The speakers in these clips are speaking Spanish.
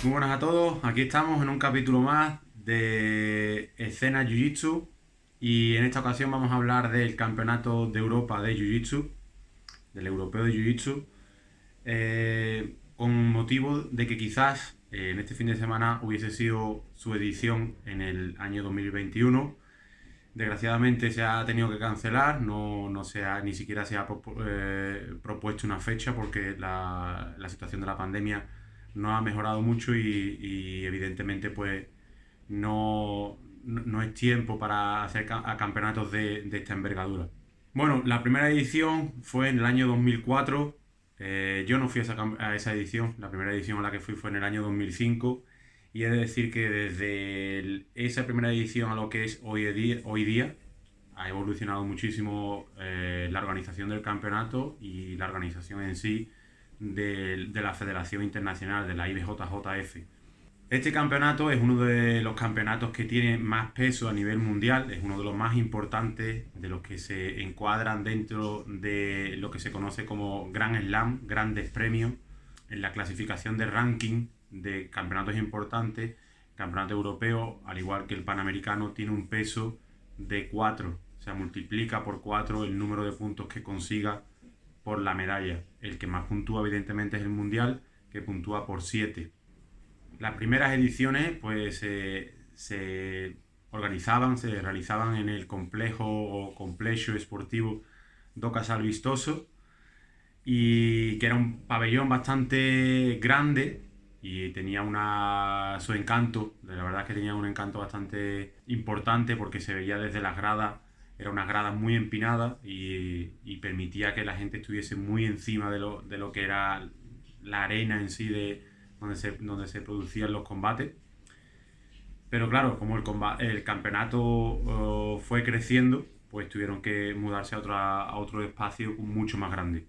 Muy buenas a todos, aquí estamos en un capítulo más de Escena Jiu-Jitsu y en esta ocasión vamos a hablar del Campeonato de Europa de Jiu-Jitsu, del Europeo de Jiu-Jitsu, con motivo de que quizás en este fin de semana hubiese sido su edición en el año 2021. Desgraciadamente se ha tenido que cancelar, no se ha, ni siquiera se ha propuesto una fecha porque la situación de la pandemia no ha mejorado mucho y evidentemente pues no es tiempo para hacer campeonatos de esta envergadura. Bueno, la primera edición fue en el año 2004. Yo no fui a esa edición, la primera edición a la que fui fue en el año 2005. Y he de decir que desde esa primera edición a lo que es hoy día ha evolucionado muchísimo la organización del campeonato y la organización en sí de la Federación Internacional, de la IBJJF. Este campeonato es uno de los campeonatos que tiene más peso a nivel mundial, es uno de los más importantes, de los que se encuadran dentro de lo que se conoce como Grand Slam, grandes premios, en la clasificación de ranking de campeonatos importantes. El campeonato europeo, al igual que el panamericano, tiene un peso de 4, o sea, multiplica por 4 el número de puntos que consiga por la medalla. El que más puntúa evidentemente es el mundial, que puntúa por 7. Las primeras ediciones pues se organizaban, se realizaban en el complejo o complejo esportivo do Casal Vistoso, y que era un pabellón bastante grande y tenía su encanto. La verdad es que tenía un encanto bastante importante porque se veía desde las gradas, eran unas gradas muy empinadas y permitía que la gente estuviese muy encima de lo que era la arena en sí donde se producían los combates. Pero claro, como el campeonato fue creciendo, pues tuvieron que mudarse a otro espacio mucho más grande.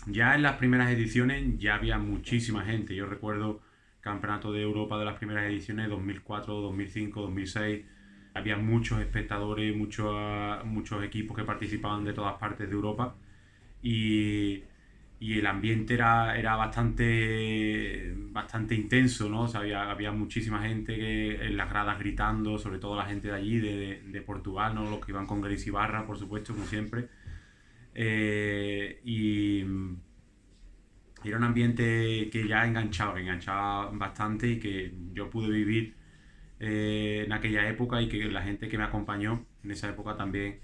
Ya en las primeras ediciones ya había muchísima gente. Yo recuerdo campeonato de Europa de las primeras ediciones, 2004, 2005, 2006. Había muchos espectadores, muchos equipos que participaban de todas partes de Europa. Y, y el ambiente era bastante intenso, ¿no? O sea, había muchísima gente en las gradas gritando, sobre todo la gente de allí, de Portugal, ¿no? Los que iban con Gracie Barra, por supuesto, como siempre. Y era un ambiente que ya enganchaba bastante y que yo pude vivir en aquella época, y que la gente que me acompañó en esa época también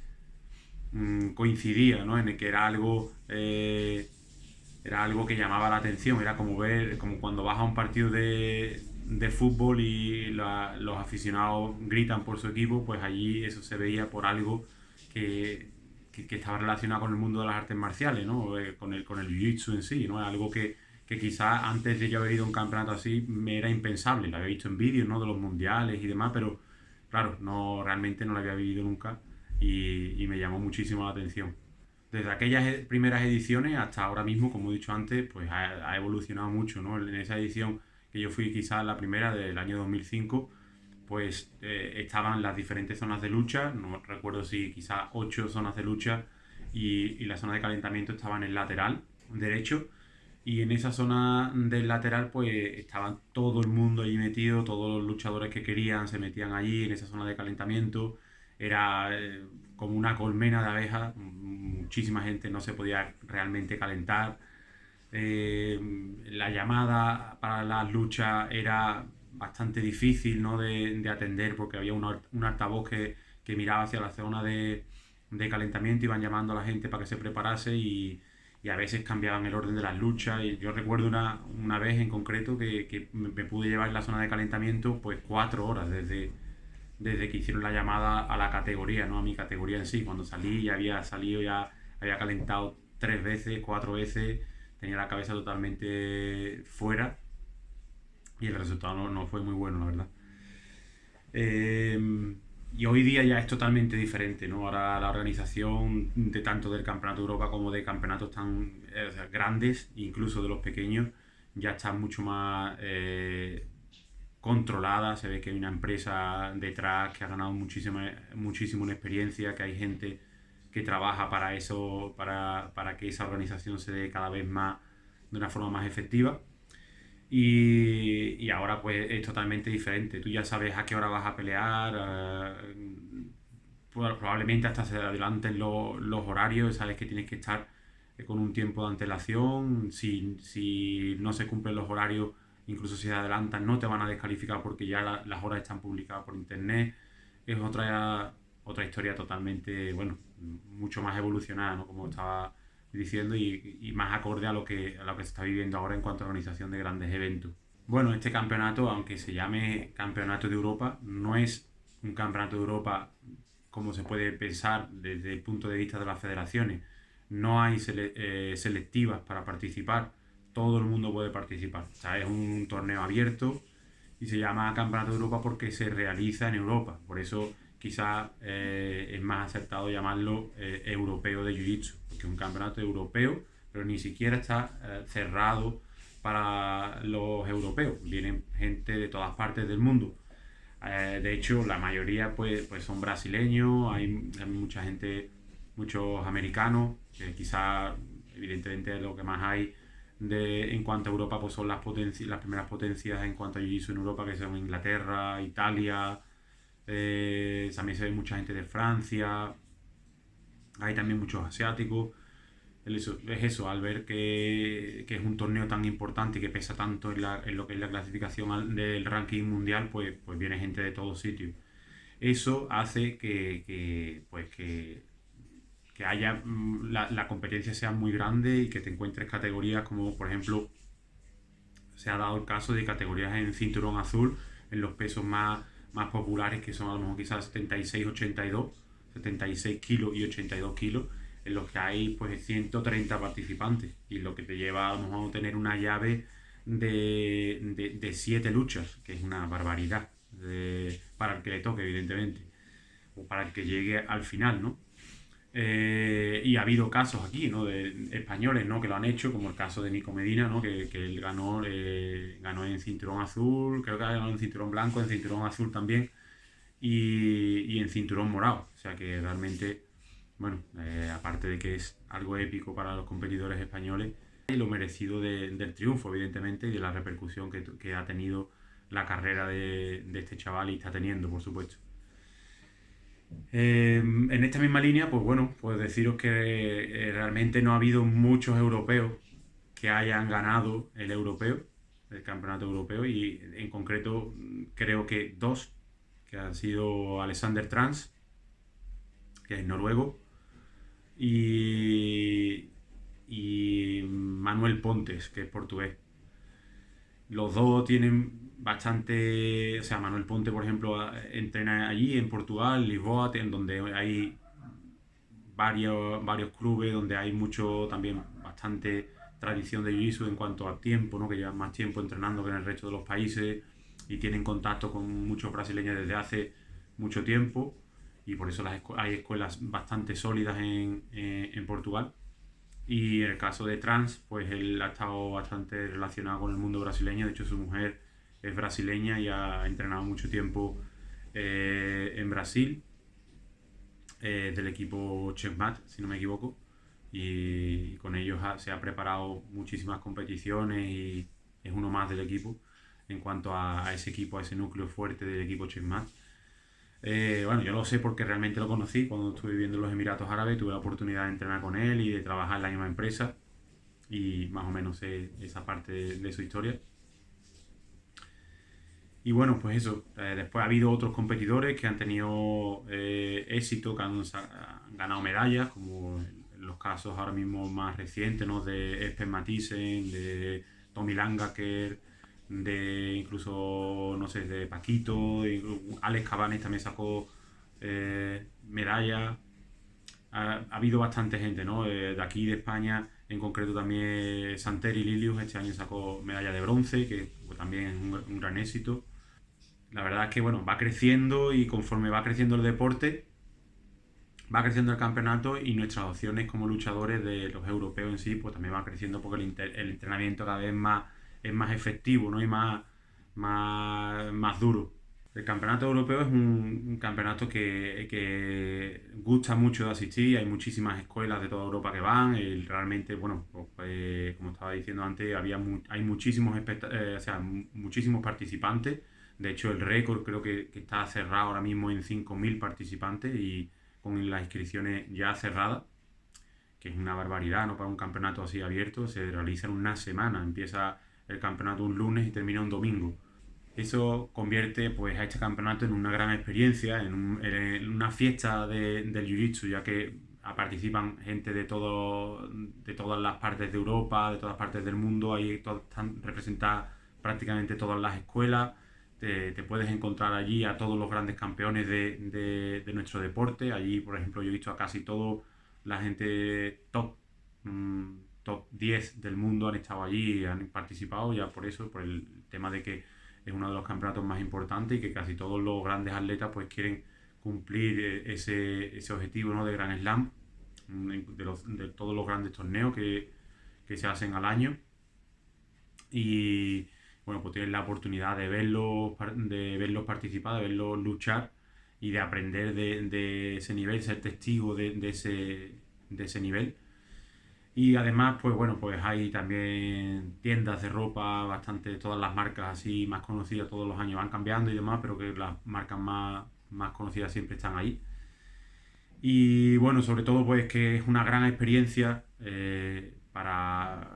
coincidía, ¿no? En el que era algo que llamaba la atención. Era como cuando vas a un partido de fútbol y los aficionados gritan por su equipo, pues allí eso se veía por algo que estaba relacionado con el mundo de las artes marciales, ¿no? Con el jiu-jitsu en sí, ¿no? Algo que quizás antes de yo haber ido a un campeonato así me era impensable. Lo había visto en vídeos, ¿no? De los mundiales y demás, pero claro, realmente no lo había vivido nunca y me llamó muchísimo la atención. Desde aquellas primeras ediciones hasta ahora mismo, como he dicho antes, pues ha evolucionado mucho, ¿no? En esa edición que yo fui quizás la primera del año 2005, pues estaban las diferentes zonas de lucha. No recuerdo si quizás 8 zonas de lucha, y la zona de calentamiento estaba en el lateral derecho, y en esa zona del lateral pues estaban todo el mundo allí metido, todos los luchadores que querían se metían allí en esa zona de calentamiento. Era como una colmena de abejas, muchísima gente, no se podía realmente calentar. La llamada para las luchas era bastante difícil, ¿no? de atender, porque había un altavoz que miraba hacia la zona de calentamiento, iban llamando a la gente para que se preparase, y a veces cambiaban el orden de las luchas. Y yo recuerdo una vez en concreto que me pude llevar en la zona de calentamiento pues 4 horas desde que hicieron la llamada a la categoría, ¿no? A mi categoría en sí. Cuando salí ya había salido, ya había calentado 3 veces, 4 veces, tenía la cabeza totalmente fuera y el resultado no fue muy bueno, la verdad. Y hoy día ya es totalmente diferente, ¿no? Ahora la organización de tanto del Campeonato de Europa como de campeonatos tan o sea, grandes, incluso de los pequeños, ya está mucho más controlada. Se ve que hay una empresa detrás que ha ganado muchísimo en experiencia, que hay gente que trabaja para eso, para que esa organización se dé cada vez más, de una forma más efectiva. Y ahora pues es totalmente diferente. Tú ya sabes a qué hora vas a pelear, probablemente hasta se adelanten los horarios, sabes que tienes que estar con un tiempo de antelación. Si no se cumplen los horarios, incluso si se adelantan, no te van a descalificar porque ya las horas están publicadas por internet. Es otra historia totalmente, bueno, mucho más evolucionada, ¿no? Como estaba diciendo, y más acorde a lo que se está viviendo ahora en cuanto a organización de grandes eventos. Bueno, este campeonato, aunque se llame Campeonato de Europa, no es un Campeonato de Europa como se puede pensar desde el punto de vista de las federaciones. No hay selectivas para participar, todo el mundo puede participar. O sea, es un torneo abierto y se llama Campeonato de Europa porque se realiza en Europa. Por eso quizás es más acertado llamarlo europeo de Jiu-Jitsu, porque es un campeonato europeo, pero ni siquiera está cerrado para los europeos. Vienen gente de todas partes del mundo. De hecho, la mayoría pues son brasileños, hay mucha gente, muchos americanos, que quizás evidentemente lo que más hay en cuanto a Europa pues son las primeras potencias en cuanto a Jiu-Jitsu en Europa, que son Inglaterra, Italia, también se ve mucha gente de Francia, hay también muchos asiáticos. Es eso, al ver que es un torneo tan importante y que pesa tanto en lo que es la clasificación del ranking mundial, pues viene gente de todos sitios. Eso hace que haya la competencia sea muy grande y que te encuentres categorías como, por ejemplo, se ha dado el caso de categorías en cinturón azul, en los pesos más populares, que son a lo mejor quizás 76-82, 76 kilos y 82 kilos, en los que hay pues 130 participantes, y lo que te lleva a lo mejor a tener una llave de 7 luchas, que es una barbaridad para el que le toque, evidentemente, o para el que llegue al final, ¿no? Y ha habido casos aquí, ¿no? De españoles, ¿no? Que lo han hecho, como el caso de Nico Medina, ¿no? Que él ganó en cinturón azul, creo que ha ganado en cinturón blanco, en cinturón azul también, y en cinturón morado. O sea que realmente, bueno, aparte de que es algo épico para los competidores españoles, y lo merecido del triunfo, evidentemente, y de la repercusión que ha tenido la carrera de este chaval y está teniendo, por supuesto. En esta misma línea, pues bueno, pues deciros que realmente no ha habido muchos europeos que hayan ganado el campeonato europeo, y en concreto creo que dos, que han sido Alexander Trans, que es noruego, y Manuel Pontes, que es portugués. Los dos tienen bastante. O sea, Manuel Ponte, por ejemplo, entrena allí en Portugal, Lisboa, en donde hay varios clubes, donde hay mucho también bastante tradición de jiu-jitsu en cuanto al tiempo, ¿no? Que llevan más tiempo entrenando que en el resto de los países y tienen contacto con muchos brasileños desde hace mucho tiempo, y por eso hay escuelas bastante sólidas en Portugal. Y en el caso de Trans, pues él ha estado bastante relacionado con el mundo brasileño. De hecho, su mujer es brasileña y ha entrenado mucho tiempo en Brasil, del equipo Checkmat, si no me equivoco. Y con ellos se ha preparado muchísimas competiciones y es uno más del equipo en cuanto a ese equipo, a ese núcleo fuerte del equipo Checkmat. Bueno, yo lo sé porque realmente lo conocí cuando estuve viviendo en los Emiratos Árabes. Tuve la oportunidad de entrenar con él y de trabajar en la misma empresa, y más o menos sé esa parte de su historia. Y bueno, pues eso. Después ha habido otros competidores que han tenido éxito, que han ganado medallas, como en los casos ahora mismo más recientes, ¿no? De Espen Mathiesen, de Tommy Langaker, de incluso, no sé, de Paquito, Alex Cabanes también sacó medallas. Ha habido bastante gente, ¿no? De aquí, de España, en concreto también Santeri Lilius este año sacó medalla de bronce, que pues, también es un gran éxito. La verdad es que, bueno, va creciendo, y conforme va creciendo el deporte, va creciendo el campeonato, y nuestras opciones como luchadores de los europeos en sí, pues también va creciendo, porque el entrenamiento cada vez es más efectivo, ¿no? Y más duro. El campeonato europeo es un campeonato que gusta mucho de asistir, hay muchísimas escuelas de toda Europa que van, realmente, bueno, pues, como estaba diciendo antes, hay muchísimos, o sea, muchísimos participantes, de hecho el récord creo que está cerrado ahora mismo en 5.000 participantes y con las inscripciones ya cerradas, que es una barbaridad, ¿no? Para un campeonato así abierto, se realiza en una semana, empieza el campeonato un lunes y termina un domingo. Eso convierte pues, a este campeonato en una gran experiencia, en una fiesta del Jiu-Jitsu, ya que participan gente de todas las partes de Europa, de todas partes del mundo, ahí están representadas prácticamente todas las escuelas, te puedes encontrar allí a todos los grandes campeones de nuestro deporte, allí por ejemplo yo he visto a casi toda la gente top 10 del mundo han estado allí y han participado ya por eso, por el tema de que es uno de los campeonatos más importantes y que casi todos los grandes atletas pues quieren cumplir ese objetivo, ¿no? De Grand Slam, de todos los grandes torneos que se hacen al año. Y bueno, pues tienes la oportunidad de verlos participar, de verlos luchar y de aprender de ese nivel, ser testigo de ese nivel. Y además, pues bueno, pues hay también tiendas de ropa, bastante, todas las marcas así más conocidas todos los años van cambiando y demás, pero que las marcas más conocidas siempre están ahí. Y bueno, sobre todo pues que es una gran experiencia para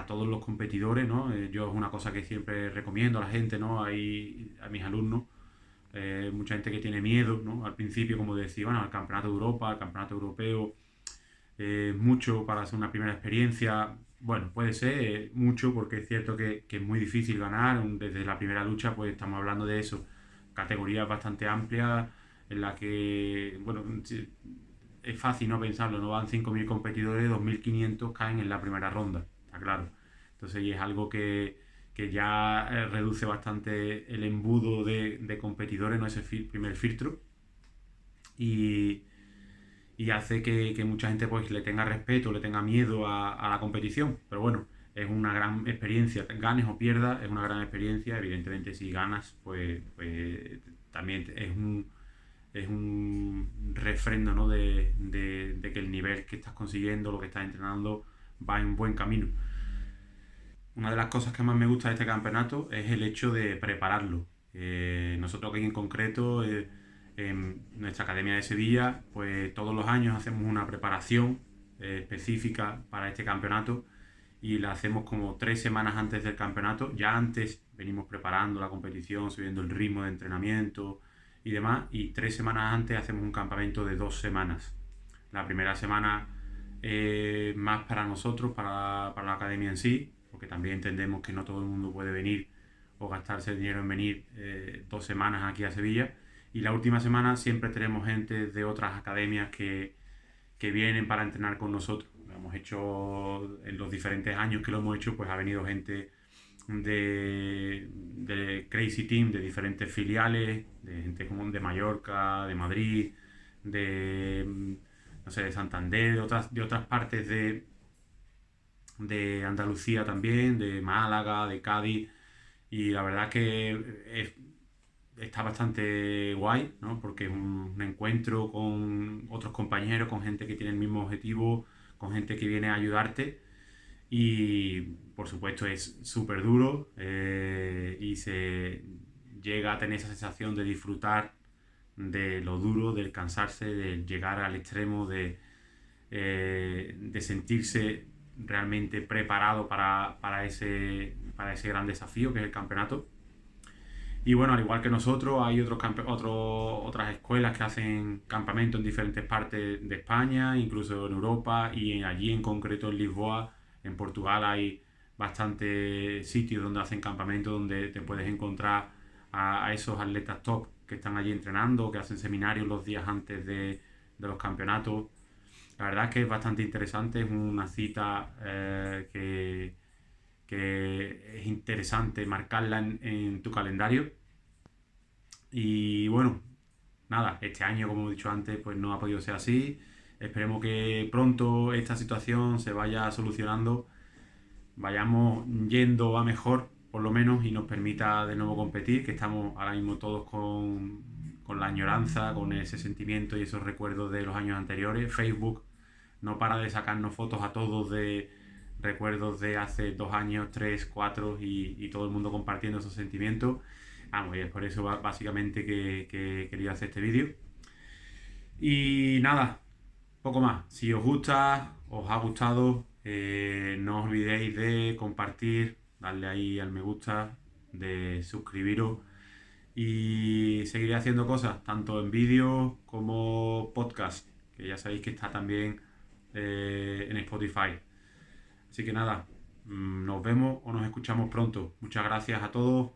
todos los competidores, ¿no? Yo es una cosa que siempre recomiendo a la gente, ¿no? A mis alumnos, mucha gente que tiene miedo, ¿no? Al principio, como decía, bueno, al campeonato de Europa, al campeonato europeo, mucho para hacer una primera experiencia. Bueno, puede ser mucho porque es cierto que es muy difícil ganar. Desde la primera lucha, pues estamos hablando de eso. Categorías bastante amplias en la que, bueno, es fácil no pensarlo, no van 5.000 competidores, 2.500 caen en la primera ronda, está claro. Entonces, y es algo que ya reduce bastante el embudo de competidores, no ese primer filtro. Y, y hace que mucha gente pues le tenga respeto, le tenga miedo a la competición. Pero bueno, es una gran experiencia, ganes o pierdas, es una gran experiencia. Evidentemente si ganas, pues también es un refrendo, ¿no? de que el nivel que estás consiguiendo, lo que estás entrenando, va en buen camino. Una de las cosas que más me gusta de este campeonato es el hecho de prepararlo. Nosotros aquí en concreto, en nuestra Academia de Sevilla, pues todos los años hacemos una preparación específica para este campeonato y la hacemos como 3 semanas antes del campeonato. Ya antes venimos preparando la competición, subiendo el ritmo de entrenamiento y demás, y 3 semanas antes hacemos un campamento de 2 semanas. La primera semana más para nosotros, para la academia en sí, porque también entendemos que no todo el mundo puede venir o gastarse el dinero en venir 2 semanas aquí a Sevilla. Y la última semana siempre tenemos gente de otras academias que vienen para entrenar con nosotros. Lo hemos hecho en los diferentes años que lo hemos hecho, pues ha venido gente de Crazy Team, de diferentes filiales, de gente como de Mallorca, de Madrid, de, no sé, de Santander, de otras partes de Andalucía también, de Málaga, de Cádiz, y la verdad que está bastante guay, ¿no? Porque es un encuentro con otros compañeros, con gente que tiene el mismo objetivo, con gente que viene a ayudarte y por supuesto es súper duro y se llega a tener esa sensación de disfrutar de lo duro, del cansarse, de llegar al extremo, de sentirse realmente preparado para ese gran desafío que es el campeonato. Y bueno, al igual que nosotros, hay otras escuelas que hacen campamentos en diferentes partes de España, incluso en Europa, y allí en concreto en Lisboa, en Portugal, hay bastantes sitios donde hacen campamentos, donde te puedes encontrar a esos atletas top que están allí entrenando, que hacen seminarios los días antes de los campeonatos. La verdad es que es bastante interesante, es una cita que es interesante marcarla en tu calendario. Y bueno, nada, este año, como he dicho antes, pues no ha podido ser así. Esperemos que pronto esta situación se vaya solucionando, vayamos yendo a mejor por lo menos, y nos permita de nuevo competir, que estamos ahora mismo todos con la añoranza, con ese sentimiento y esos recuerdos de los años anteriores. Facebook no para de sacarnos fotos a todos de recuerdos de hace 2 años, 3, 4 y todo el mundo compartiendo esos sentimientos. Vamos, y es por eso básicamente que he querido hacer este vídeo. Y nada, poco más. Si os gusta, os ha gustado, no os olvidéis de compartir, darle ahí al me gusta, de suscribiros y seguiré haciendo cosas, tanto en vídeo como podcast, que ya sabéis que está también en Spotify. Así que nada, nos vemos o nos escuchamos pronto. Muchas gracias a todos.